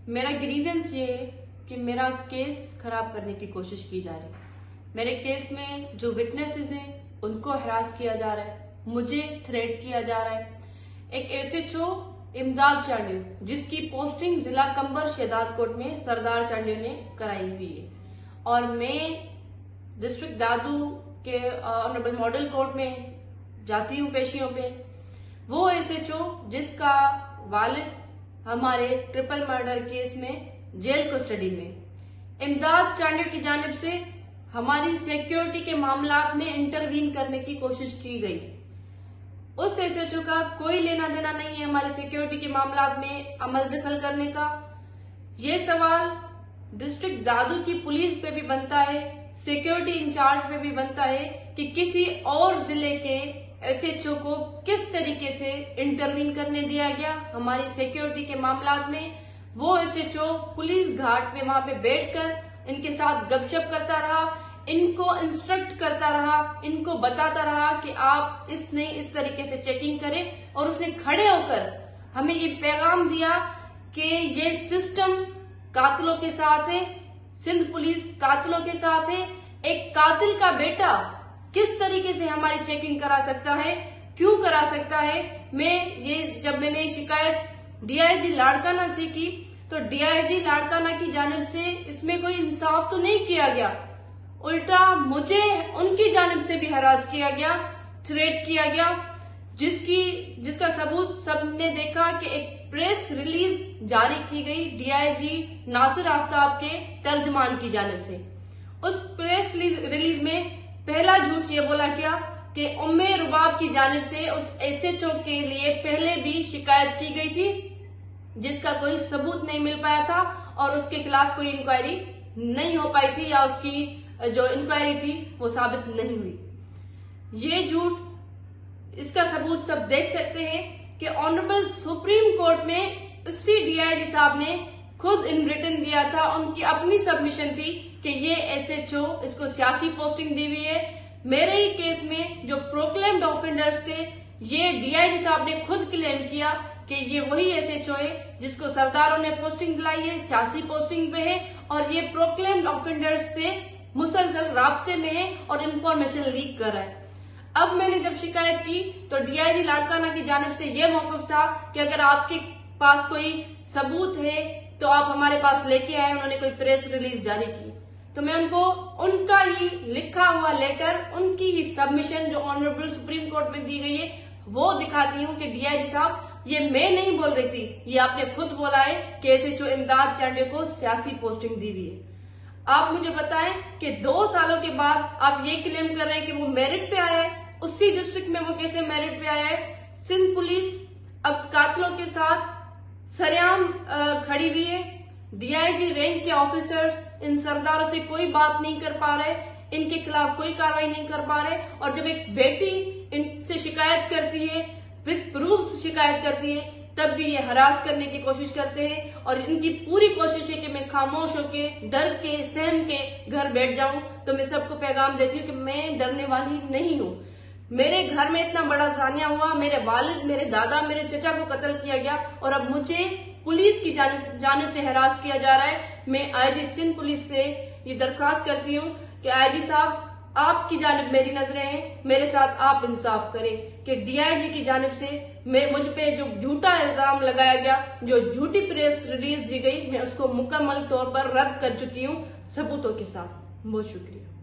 मेरा ग्रीवेंस ये है कि मेरा केस खराब करने की कोशिश की जा रही है। मेरे केस में जो विटनेसेस हैं उनको हरास किया जा रहा है, मुझे थ्रेट किया जा रहा है। एक एसएचओ इमदाद चांडियो जिसकी पोस्टिंग जिला कंबर शहदाद कोर्ट में सरदार चांडियो ने कराई हुई है, और मैं डिस्ट्रिक्ट दादू के ऑनरेबल मॉडल कोर्ट में जाती हूँ पेशियों पे। वो एसएचओ जिसका वालिद हमारे ट्रिपल मर्डर केस में जेल कस्टडी में, इमदाद चांडियो की जानिब से हमारी सिक्योरिटी के मामलात में इंटरवीन करने की कोशिश की गई। उस एसएचओ का कोई लेना देना नहीं है हमारी सिक्योरिटी के मामलात में अमल दखल करने का। ये सवाल डिस्ट्रिक्ट दादू की पुलिस पे भी बनता है, सिक्योरिटी इंचार्ज पे भी बनता है कि किसी और जिले के एसएचओ को किस तरीके से इंटरवीन करने दिया गया हमारी सिक्योरिटी के मामलात में। वो एसएचओ पुलिस घाट पे वहां पे बैठकर इनके साथ गपशप करता रहा, इनको इंस्ट्रक्ट करता रहा, इनको बताता रहा कि आप इस तरीके से चेकिंग करें, और उसने खड़े होकर हमें ये पैगाम दिया कि ये सिस्टम कातिलों के साथ है, सिंध पुलिस कातिलों के साथ है। एक कातिल का बेटा किस तरीके से हमारी चेकिंग करा सकता है, क्यों करा सकता है। जब मैंने शिकायत डीआईजी लाड़काना से की तो डीआईजी लाड़काना की जानिब से इसमें कोई इंसाफ तो नहीं किया गया, उल्टा मुझे उनकी जानिब से भी हरास किया गया, थ्रेट किया गया, जिसका सबूत सबने देखा कि एक प्रेस रिलीज जारी की गई डीआईजी नासिर आफ्ताब के तर्जमान की जानिब से। उस प्रेस रिलीज में पहला झूठ ये बोला गया कि उम्मे रुबाब की जानिब से उस एसएचओ के लिए पहले भी शिकायत की गई थी, जिसका कोई सबूत नहीं मिल पाया था और उसके खिलाफ कोई इंक्वायरी नहीं हो पाई थी, या उसकी जो इंक्वायरी थी वो साबित नहीं हुई। ये झूठ, इसका सबूत सब देख सकते हैं कि ऑनरेबल सुप्रीम कोर्ट में उसी डीआईजी साहब ने खुद इन रिटन दिया था, उनकी अपनी सबमिशन थी कि ये एसएचओ इसको सियासी पोस्टिंग दी हुई है। मेरे ही केस में जो प्रोक्लेम्ड ऑफेंडर्स थे, ये डीआईजी साहब ने खुद क्लेम किया कि ये वही एसएचओ है जिसको सरदारों ने पोस्टिंग दिलाई है, सियासी पोस्टिंग पे है, और ये प्रोक्लेम्ड ऑफेंडर्स से मुसलसल राब्ते में है और इंफॉर्मेशन लीक कर रहा है। अब मैंने जब शिकायत की तो डीआईजी लाड़काना की जानिब से यह मौक़िफ़ था कि अगर आपके पास कोई सबूत है तो आप हमारे पास लेके आए। उन्होंने कोई प्रेस रिलीज जारी की तो मैं उनको उनका ही लिखा हुआ लेटर, उनकी ही सबमिशन जो ऑनरेबल सुप्रीम कोर्ट में दी गई है वो दिखाती हूँ कि डीआईजी साहब, ये मैं नहीं बोल रही थी, ये आपने खुद बोला है कि एसएचओ इमदाद चांडियो को सियासी पोस्टिंग दी हुई है। आप मुझे बताएं कि 2 सालों के बाद आप ये क्लेम कर रहे हैं कि वो मेरिट पे आया है। उसी डिस्ट्रिक्ट में वो कैसे मेरिट पे आया है। सिंध पुलिस अब कातिलों के साथ सरेआम खड़ी हुई है। डीआईजी रैंक के ऑफिसर्स इन सरदारों से कोई बात नहीं कर पा रहे, इनके खिलाफ कोई कार्रवाई नहीं कर पा रहे, और जब एक बेटी इनसे शिकायत करती है, विद प्रूफ शिकायत करती है, तब भी ये हरास करने की कोशिश करते हैं। और इनकी पूरी कोशिश है कि मैं खामोश होके, डर के, सहम के घर बैठ जाऊं। तो मैं सबको पैगाम देती हूँ कि मैं डरने वाली नहीं हूँ। मेरे घर में इतना बड़ा सानिया हुआ, मेरे वालिद, मेरे दादा, मेरे चचा को कत्ल किया गया, और अब मुझे पुलिस की जानिब से हरास किया जा रहा है। मैं आईजी सिंध पुलिस से ये दरखास्त करती हूँ कि आईजी साहब, आपकी जानिब मेरी नजरें हैं, मेरे साथ आप इंसाफ करें कि डीआईजी की जानिब से मुझ पे जो झूठा इल्जाम लगाया गया, जो झूठी प्रेस रिलीज दी गई, मैं उसको मुकम्मल तौर पर रद्द कर चुकी हूँ सबूतों के साथ। बहुत शुक्रिया।